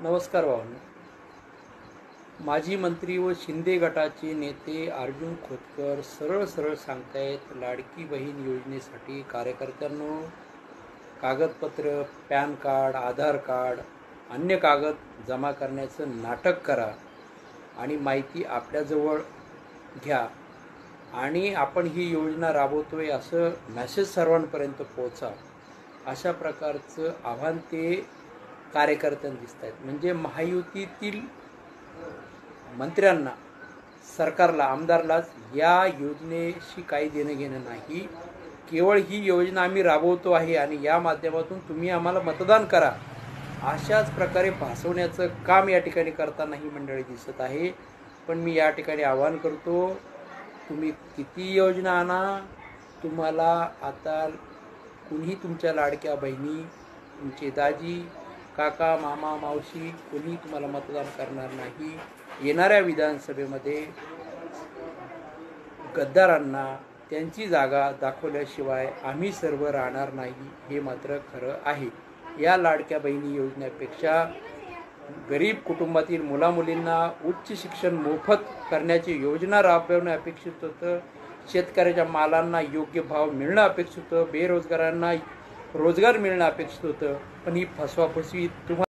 नमस्कार भावना. माजी मंत्री व शिंदे गटाचे नेते अर्जुन खोतकर सरळ सरळ सांगतायत, लाडकी बहीण योजनेसाठी कार्यकर्त्यांनो कागदपत्र, पॅन कार्ड, आधार कार्ड, अन्य कागद जमा करण्याचं नाटक करा आणि माहिती आपल्याजवळ घ्या आणि आपण ही योजना राबवतोय असं मेसेज सर्वांपर्यंत पोहोचा, अशा प्रकारचं आव्हान ते कार्यकर्त्यांना दिसत आहेत. म्हणजे महायुतीतील मंत्र्यांना, सरकारला, आमदारलाच या योजनेशी काही देणं घेणं नाही. केवळ ही योजना आम्ही राबवतो आहे आणि या माध्यमातून तुम्ही आम्हाला मतदान करा, अशाच प्रकारे भासवण्याचं काम या ठिकाणी करताना ही मंडळी दिसत आहे. पण मी या ठिकाणी आवाहन करतो, तुम्ही किती योजना आणा, तुम्हाला आता कुणी तुमच्या लाडक्या बहिणी, तुमचे दाजी, काका, मामा, मावशी कोणी तुम्हाला मतदान करणार नाही. येणाऱ्या विधानसभेमध्ये गद्दारांना त्यांची जागा दाखवल्याशिवाय आम्ही सर्व राहणार नाही, हे मात्र खरं आहे. या लाडक्या बहिणी योजनेपेक्षा गरीब कुटुंबातील मुलामुलींना उच्च शिक्षण मोफत करण्याची योजना राबवणं अपेक्षित होतं. शेतकऱ्याच्या मालांना योग्य भाव मिळणं अपेक्षित होतं. बेरोजगारांना रोजगार मिळणं अपेक्षित होतं. पण ही फसवाफसवी तुम्हाला